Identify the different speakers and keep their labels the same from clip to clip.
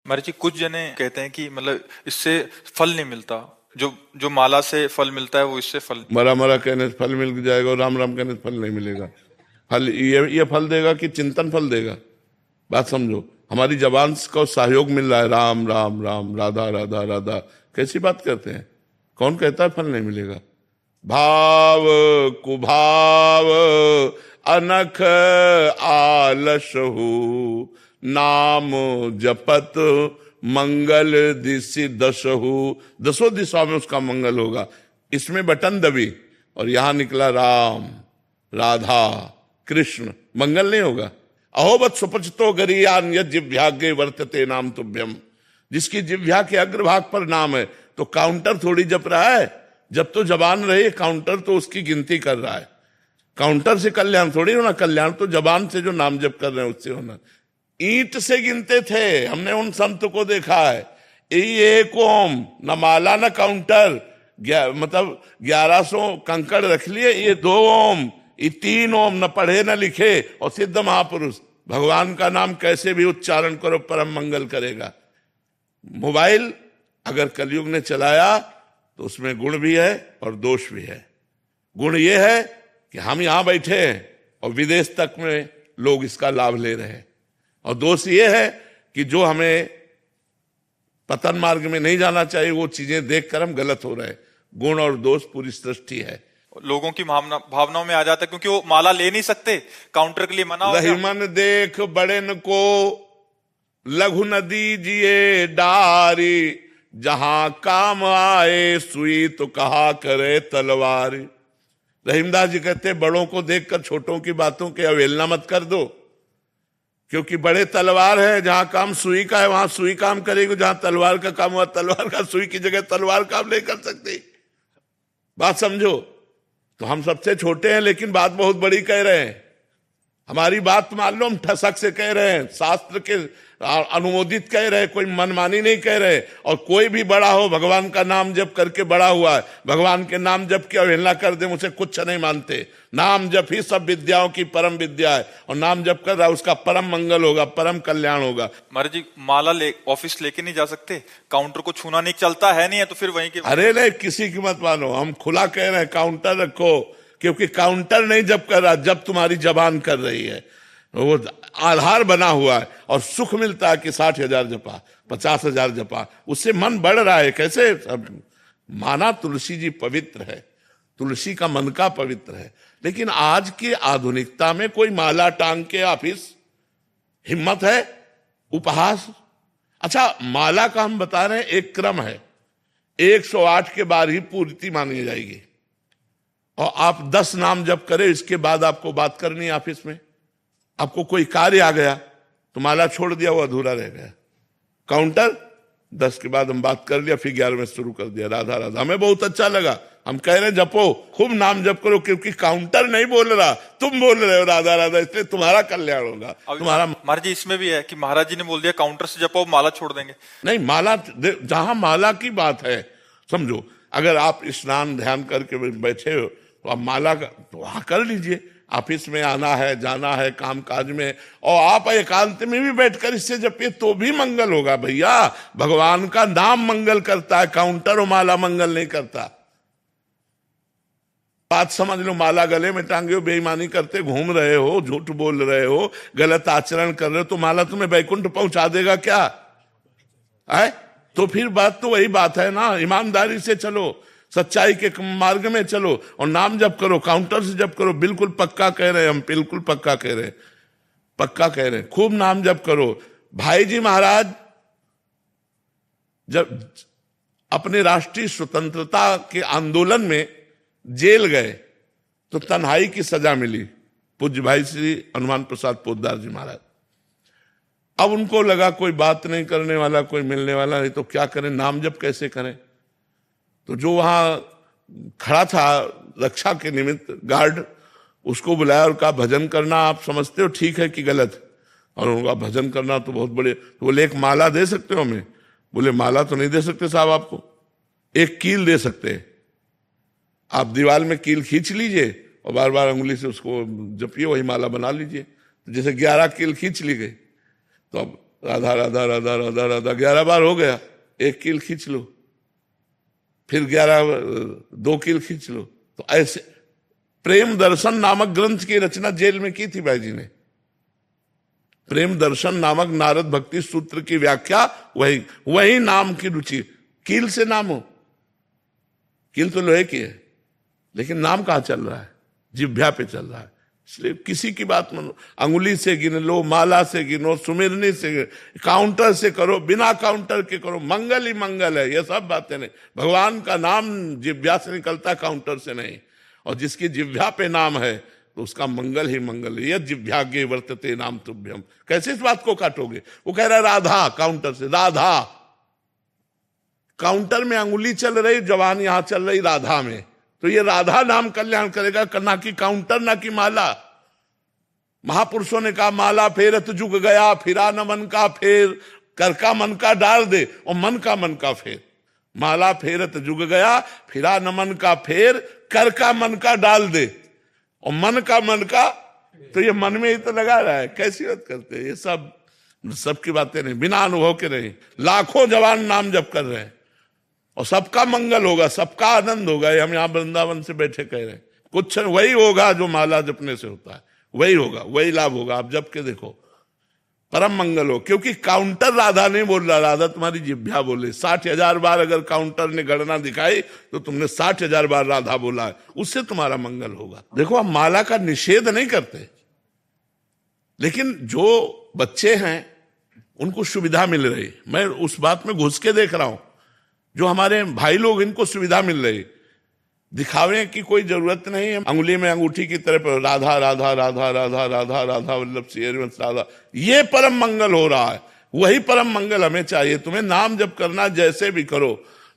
Speaker 1: महाराज जी, कुछ जने कहते हैं कि मतलब इससे फल नहीं मिलता, जो जो माला से फल मिलता है वो इससे फल।
Speaker 2: मरा मरा कहने से फल मिल जाएगा और राम राम कहने से फल नहीं मिलेगा। फल ये फल देगा कि चिंतन फल देगा? बात समझो, हमारी जबान को सहयोग मिल रहा है, राम राम राम, राधा राधा राधा, कैसी बात करते हैं? कौन कहता है फल नहीं मिलेगा? भाव कुभाव अनख आलसहु, नाम जपत मंगल दिशि दशहु। दसों दिशाओं में उसका मंगल होगा। इसमें बटन दबी और यहां निकला राम राधा कृष्ण, मंगल नहीं होगा। अहोबत सुपचितो गरियान यद जिह्वाग्रे वर्तते नाम तुभ्यम। जिसकी जिह्वा के अग्रभाग पर नाम है, तो काउंटर थोड़ी जप रहा है। जब तो जबान रहे, काउंटर तो उसकी गिनती कर रहा है। काउंटर से कल्याण थोड़ी होना, कल्याण तो जबान से जो नाम जप कर रहे हैं उससे होना। ईंट से गिनते थे, हमने उन संत को देखा है। एक ओम, न माला न काउंटर, मतलब 1100 कंकड़ रख लिए, ये 2 ओम, ये 3 ओम, न पढ़े न लिखे, और सिद्ध महापुरुष। भगवान का नाम कैसे भी उच्चारण करो परम मंगल करेगा। मोबाइल अगर कलयुग ने चलाया तो उसमें गुण भी है और दोष भी है। गुण ये है कि हम यहां बैठे हैं और विदेश तक में लोग इसका लाभ ले रहे हैं, और दोष ये है कि जो हमें पतन मार्ग में नहीं जाना चाहिए वो चीजें देखकर हम गलत हो रहे हैं। गुण और दोष पूरी सृष्टि है।
Speaker 1: लोगों की भावनाओं में आ जाता है, क्योंकि वो माला ले नहीं सकते, काउंटर के लिए मना हो गया।
Speaker 2: रहीमन देख बड़ेन को लघु न दीजिए डारी, जहां काम आए सुई तो कहा करे तलवारी। रहीमदास जी कहते बड़ों को देखकर छोटों की बातों की अवहेलना मत कर दो, क्योंकि बड़े तलवार है, जहां काम सुई का है वहां सुई काम करेगी, जहां तलवार का काम हुआ तलवार का, सुई की जगह तलवार काम नहीं कर सकती। बात समझो। तो हम सबसे छोटे हैं लेकिन बात बहुत बड़ी कह रहे हैं। हमारी बात मान लो हम ठसक से कह रहे हैं, शास्त्र के अनुमोदित कह रहे हैं, कोई मनमानी नहीं कह रहे। और कोई भी बड़ा हो, भगवान का नाम जप करके बड़ा हुआ है, भगवान के नाम जप की अवहेलना कर दे उसे कुछ नहीं मानते। नाम जप ही सब विद्याओं की परम विद्या है, और नाम जप कर रहा है उसका परम मंगल होगा, परम कल्याण होगा।
Speaker 1: महाराज जी, माला ऑफिस लेके नहीं जा सकते, काउंटर को छूना नहीं, चलता है नहीं है तो फिर वहीं के।
Speaker 2: अरे नहीं, किसी की मत मानो, हम खुला कह रहे हैं काउंटर रखो, क्योंकि काउंटर नहीं जब कर रहा, जब तुम्हारी जबान कर रही है, वो आधार बना हुआ है। और सुख मिलता है कि 60,000 जपा, 50,000 जपा, उससे मन बढ़ रहा है। कैसे? माना तुलसी जी पवित्र है, तुलसी का मन का पवित्र है, लेकिन आज की आधुनिकता में कोई माला टांग के ऑफिस, हिम्मत है? उपहास। अच्छा, माला का हम बता रहे हैं एक क्रम है, 108 के बाद ही पूर्ति मानी जाएगी, और आप 10 नाम जप करें, इसके बाद आपको बात करनी है ऑफिस में। आपको कोई कार्य आ गया तो माला छोड़ दिया, वो अधूरा रह गया। काउंटर 10 के बाद हम बात कर लिया, फिर 11 में शुरू कर दिया राधा राधा। हमें बहुत अच्छा लगा, हम कह रहे हैं जपो, खूब नाम जप करो, क्योंकि काउंटर नहीं बोल रहा, तुम बोल रहे हो राधा राधा, इसलिए तुम्हारा कल्याण होगा। तुम्हारा
Speaker 1: महाराज जी इसमें भी है कि महाराज जी ने बोल दिया काउंटर से जपो, माला छोड़ देंगे।
Speaker 2: नहीं, माला जहां माला की बात है, समझो, अगर आप स्नान ध्यान करके बैठे हो तो आप माला का तो वहां कर लीजिए। ऑफिस में आना है, जाना है, काम काज में, और आप एकांत में भी बैठकर इससे जपिए तो भी मंगल होगा। भैया, भगवान का नाम मंगल करता है, काउंटर और माला मंगल नहीं करता। बात समझ लो, माला गले में टांगे हो, बेईमानी करते घूम रहे हो, झूठ बोल रहे हो, गलत आचरण कर रहे हो, तो माला तुम्हें बैकुंठ पहुंचा देगा क्या है? तो फिर बात तो वही बात है ना, ईमानदारी से चलो, सच्चाई के मार्ग में चलो, और नाम जप करो, काउंटर से जप करो। बिल्कुल पक्का कह रहे हैं हम, बिल्कुल पक्का कह रहे हैं, पक्का कह रहे हैं, खूब नाम जप करो। भाई जी महाराज जब अपने राष्ट्रीय स्वतंत्रता के आंदोलन में जेल गए तो तन्हाई की सजा मिली, पूज्य भाई श्री हनुमान प्रसाद पोद्दार जी महाराज। अब उनको लगा कोई बात नहीं करने वाला, कोई मिलने वाला नहीं, तो क्या करें, नाम जप कैसे करें? तो जो वहां खड़ा था रक्षा के निमित्त गार्ड, उसको बुलाया और कहा भजन करना आप समझते हो ठीक है कि गलत? और उनका भजन करना तो बहुत बड़े, तो बोले एक माला दे सकते हो हमें? बोले माला तो नहीं दे सकते साहब, आपको एक कील दे सकते हैं। आप दीवार में कील खींच लीजिए और बार बार उंगली से उसको जपिए, वही माला बना लीजिए। तो जैसे 11 कील खींच ली गई, तो अब राधा राधा राधा राधा राधा 11 बार हो गया, 1 कील खींच लो, फिर 2 कील खींच लो। तो ऐसे प्रेम दर्शन नामक ग्रंथ की रचना जेल में की थी भाई जी ने। प्रेम दर्शन नामक नारद भक्ति सूत्र की व्याख्या वही नाम की रुचि। कील से नाम हो, कील तो लोहे की है, लेकिन नाम कहां चल रहा है? जिह्वा पे चल रहा है। इसलिए किसी की बात मानो, अंगुली से गिन लो, माला से गिनो, सुमिरनी से, काउंटर से करो, बिना काउंटर के करो, मंगल ही मंगल है। ये सब बातें नहीं, भगवान का नाम जिह्वा से निकलता, काउंटर से नहीं। और जिसकी जिह्वा पे नाम है तो उसका मंगल ही मंगल है। यह जिह्वाग्ये वर्तते नाम तुभ्यम। कैसे इस बात को काटोगे? वो कह रहा है राधा, काउंटर से राधा, काउंटर में अंगुली चल रही, जवान यहां चल रही राधा में। तो ये राधा नाम कल्याण करेगा, ना कि काउंटर, ना कि माला। महापुरुषों ने कहा माला फेरत जुग गया, फिरा न मन का फेर, कर का मन का डाल दे और मन का फेर। माला फेरत जुग गया, फिरा न मन का फेर, कर का मन का डाल दे और मन का। तो ये मन में ही तो लगा रहा है। कैसी बात करते हैं? ये सबकी बातें नहीं, बिना अनुभव के नहीं। लाखों जवान नाम जप कर रहे हैं और सबका मंगल होगा, सबका आनंद होगा। हम यहाँ वृंदावन से बैठे कह रहे हैं, कुछ वही होगा जो माला जपने से होता है, वही होगा, वही लाभ होगा। आप जप के देखो, परम मंगल हो। क्योंकि काउंटर राधा नहीं बोल रहा, राधा तुम्हारी जिह्वा बोले। 60,000 बार अगर काउंटर ने गणना दिखाई तो तुमने 60,000 बार राधा बोला है, उससे तुम्हारा मंगल होगा। देखो, हम माला का निषेध नहीं करते, लेकिन जो बच्चे हैं उनको सुविधा मिल रही, मैं उस बात में घुस के देख रहा हूं। जो हमारे भाई लोग, इनको सुविधा मिल रही, दिखावे की कोई जरूरत नहीं है। अंगुली में अंगूठी की तरफ राधा राधा राधा राधा राधा राधा वल्लभ श्री हरिवंश राधा, ये परम मंगल हो रहा है। वही परम मंगल हमें चाहिए। तुम्हें नाम जप करना जैसे भी करो,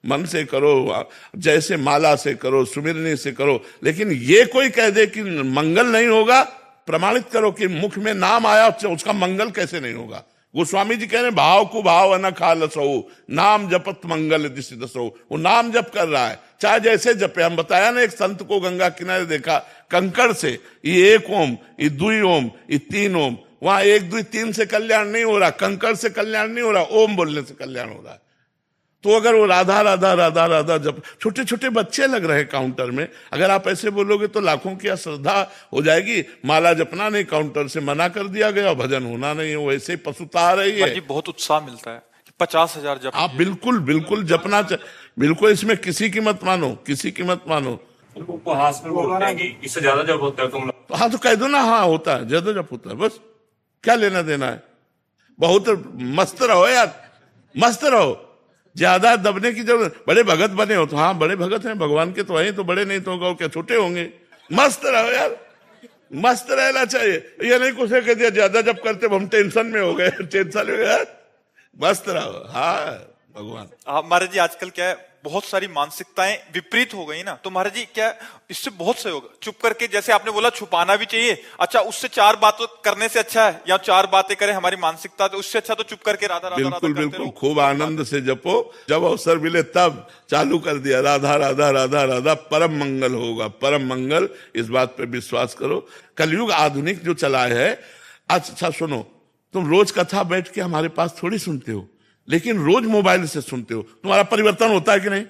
Speaker 2: मन से करो, जैसे माला से करो, सुमिरनी से करो, लेकिन ये कोई कह दे कि मंगल नहीं होगा, प्रमाणित करो कि मुख में नाम आया, उसका मंगल कैसे नहीं होगा। गोस्वामी जी कह रहे भाव को भाव न खालसो, नाम जपत मंगल दिशि दसो। वो नाम जप कर रहा है, चाहे जैसे जपे। हम बताया ना, एक संत को गंगा किनारे देखा, कंकड़ से ये 1 ओम, ये 2 ओम, ये 3 ओम। वहां 1 2 3 से कल्याण नहीं हो रहा, कंकड़ से कल्याण नहीं हो रहा, ओम बोलने से कल्याण हो रहा है। तो अगर वो राधा राधा राधा राधा जप, छोटे छोटे बच्चे लग रहे हैं काउंटर में, अगर आप ऐसे बोलोगे तो लाखों की श्रद्धा हो जाएगी। माला जपना नहीं, काउंटर से मना कर दिया गया, भजन होना नहीं है, वैसे ही पशुता आ रही है।
Speaker 1: बहुत उत्साह मिलता है, 50,000 जप।
Speaker 2: आप बिल्कुल बिल्कुल जपना बिल्कुल, इसमें किसी की मत मानो, किसी की मत मानो।
Speaker 3: उपहास में बोलते हैं कि इससे ज्यादा जप होता है तुम लोग।
Speaker 2: हाँ तो कह दो ना, हाँ होता है, ज्यादा जप होता है, बस क्या लेना देना है। बहुत मस्त रहो यार, मस्त रहो, ज्यादा दबने की जरूरत। बड़े भगत बने हो तो हाँ, बड़े भगत हैं भगवान के तो वही तो, बड़े नहीं तो क्या छोटे होंगे। मस्त रहो यार, मस्त रहना चाहिए। ये नहीं कुछ कह दिया ज्यादा जब करते हम टेंशन में हो गए, टेंशन में यार, मस्त रहो। हाँ भगवान।
Speaker 1: महाराज जी, आजकल क्या है, बहुत सारी मानसिकताएं विपरीत हो गई ना, तो महाराज जी क्या इससे बहुत सहयोग, चुप करके, जैसे आपने बोला छुपाना भी चाहिए, अच्छा उससे 4 बातें करने से अच्छा है, या 4 बातें करें हमारी मानसिकता, तो उससे अच्छा तो चुप करके राधा राधा
Speaker 2: बिल्कुल बिल्कुल, खूब आनंद से जपो, जब अवसर मिले तब चालू कर दिया राधा राधा राधा राधा, परम मंगल होगा, परम मंगल। इस बात पे विश्वास करो। कलयुग आधुनिक जो चला है, अच्छा सुनो, तुम रोज कथा बैठ के हमारे पास थोड़ी सुनते हो, लेकिन रोज मोबाइल से सुनते हो, तुम्हारा परिवर्तन होता है कि नहीं?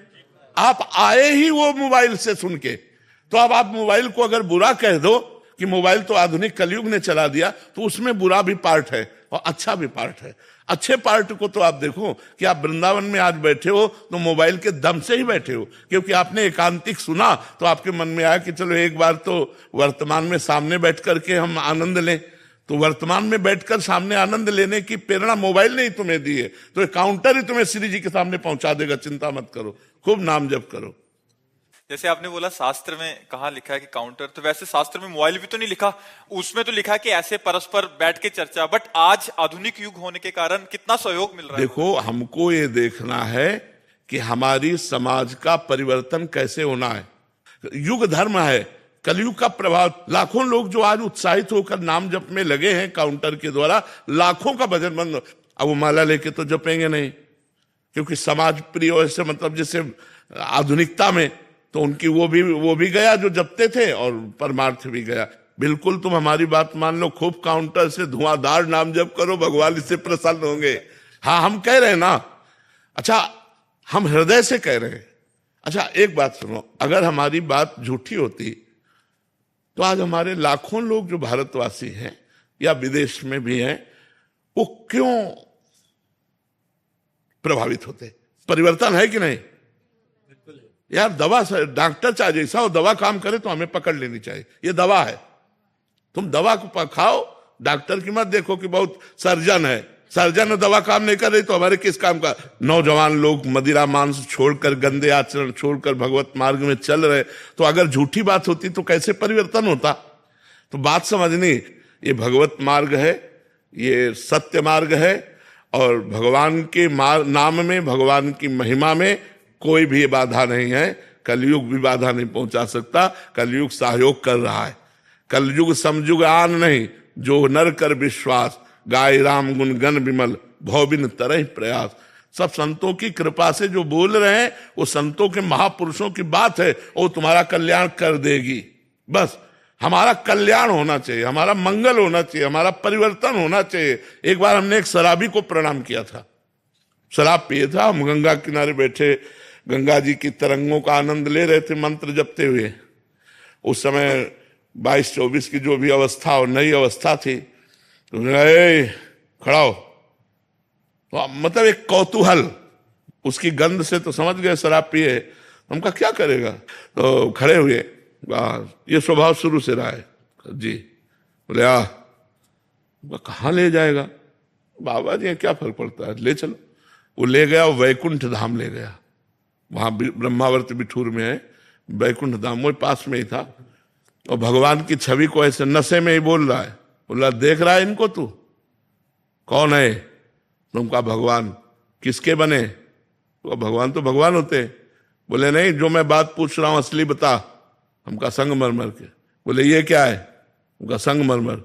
Speaker 2: आप आए ही वो मोबाइल से सुन के, तो अब आप मोबाइल को अगर बुरा कह दो कि मोबाइल तो आधुनिक कलयुग ने चला दिया, तो उसमें बुरा भी पार्ट है और अच्छा भी पार्ट है। अच्छे पार्ट को तो आप देखो कि आप वृंदावन में आज बैठे हो तो मोबाइल के दम से ही बैठे हो, क्योंकि आपने एकांतिक सुना तो आपके मन में आया कि चलो एक बार तो वर्तमान में सामने बैठ करके हम आनंद लें। तो वर्तमान में बैठकर सामने आनंद लेने की प्रेरणा मोबाइल ने ही तुम्हें दी है, तो काउंटर ही तुम्हें श्री जी के सामने पहुंचा देगा। चिंता मत करो, खूब नाम जप करो।
Speaker 1: जैसे आपने बोला शास्त्र में कहाँ लिखा है कि काउंटर, तो वैसे शास्त्र में मोबाइल भी तो नहीं लिखा, उसमें तो लिखा है कि ऐसे परस्पर बैठ के चर्चा। बट आज आधुनिक युग होने के कारण कितना सहयोग मिल रहा है।
Speaker 2: देखो, हमको ये देखना है कि हमारी समाज का परिवर्तन कैसे होना है। युग धर्म है, कलयुग का प्रभाव। लाखों लोग जो आज उत्साहित होकर नाम जप में लगे हैं काउंटर के द्वारा, लाखों का भजन बंद। अब वो माला लेके तो जपेंगे नहीं, क्योंकि समाज प्रिय से, मतलब जैसे आधुनिकता में, तो उनकी वो भी गया जो जपते थे और परमार्थ भी गया। बिल्कुल तुम हमारी बात मान लो, खूब काउंटर से धुआंधार नाम जप करो, भगवान इससे प्रसन्न होंगे। हाँ, हम कह रहे हैं ना, अच्छा हम हृदय से कह रहे हैं। अच्छा एक बात सुनो, अगर हमारी बात झूठी होती तो आज हमारे लाखों लोग जो भारतवासी हैं या विदेश में भी हैं, वो क्यों प्रभावित होते? परिवर्तन है कि नहीं यार? दवा से डॉक्टर चाहे जैसा हो, दवा काम करे तो हमें पकड़ लेनी चाहिए, ये दवा है। तुम दवा को खाओ, डॉक्टर की मत देखो कि बहुत सर्जन है, सर्जन दवा काम नहीं कर रही तो हमारे किस काम का? नौजवान लोग मदिरा मांस छोड़कर, गंदे आचरण छोड़कर भगवत मार्ग में चल रहे, तो अगर झूठी बात होती तो कैसे परिवर्तन होता? तो बात समझनी, ये भगवत मार्ग है, ये सत्य मार्ग है, और भगवान के नाम में, भगवान की महिमा में कोई भी बाधा नहीं है। कलयुग भी बाधा नहीं पहुंचा सकता। कलयुग सहयोग कर रहा है। कलयुग समयुग आन नहीं, जो नर कर विश्वास, गाय राम गुण गण विमल, भौबिन तरह प्रयास। सब संतों की कृपा से जो बोल रहे हैं वो संतों के, महापुरुषों की बात है, वो तुम्हारा कल्याण कर देगी। बस हमारा कल्याण होना चाहिए, हमारा मंगल होना चाहिए, हमारा परिवर्तन होना चाहिए। एक बार हमने एक शराबी को प्रणाम किया था, शराब पिए था, हम गंगा किनारे बैठे गंगा जी की तरंगों का आनंद ले रहे थे मंत्र जपते हुए। उस समय 22-24 की जो भी अवस्था और नई अवस्था थी, तो खड़ा हो, तो मतलब एक कौतूहल, उसकी गंध से तो समझ गए शराब पिए। हम कहा क्या करेगा, तो खड़े हुए, ये स्वभाव शुरू से रहा है जी। बोले कहाँ ले जाएगा बाबा जी, क्या फर्क पड़ता है, ले चलो। वो ले गया, वैकुंठ धाम ले गया, वहां ब्रह्मावर्त बिठूर में है वैकुंठ धाम, वो पास में ही था। और भगवान की छवि को ऐसे नशे में ही बोल रहा है, बोला देख रहा है इनको तू, कौन है? तुमका भगवान। किसके बने? तो भगवान तो भगवान होते। बोले नहीं, जो मैं बात पूछ रहा हूं असली बता। हमका संगमरमर के। बोले ये क्या है? उनका संगमरमर।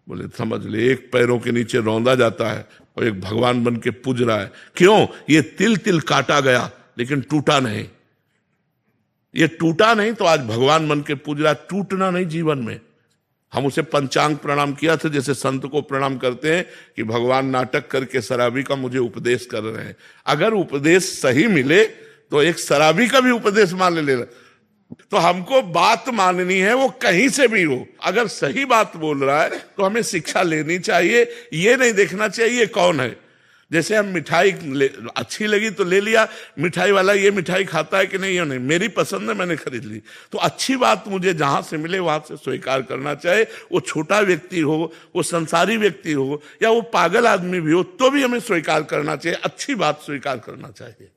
Speaker 2: बोले समझ ले, एक पैरों के नीचे रौंदा जाता है और एक भगवान बन के पूज रहा है। क्यों? ये तिल तिल काटा गया लेकिन टूटा नहीं। ये टूटा नहीं तो आज भगवान बन के पूज रहा। टूटना नहीं जीवन में। हम उसे पंचांग प्रणाम किया था, जैसे संत को प्रणाम करते हैं कि भगवान नाटक करके शराबी का मुझे उपदेश कर रहे हैं। अगर उपदेश सही मिले तो एक शराबी का भी उपदेश मान ले। तो हमको बात माननी है, वो कहीं से भी हो। अगर सही बात बोल रहा है तो हमें शिक्षा लेनी चाहिए। ये नहीं देखना चाहिए ये कौन है। जैसे हम मिठाई अच्छी लगी तो ले लिया, मिठाई वाला ये मिठाई खाता है कि नहीं, ये नहीं, मेरी पसंद है मैंने खरीद ली। तो अच्छी बात मुझे जहां से मिले वहां से स्वीकार करना चाहिए। वो छोटा व्यक्ति हो, वो संसारी व्यक्ति हो, या वो पागल आदमी भी हो, तो भी हमें स्वीकार करना चाहिए। अच्छी बात स्वीकार करना चाहिए।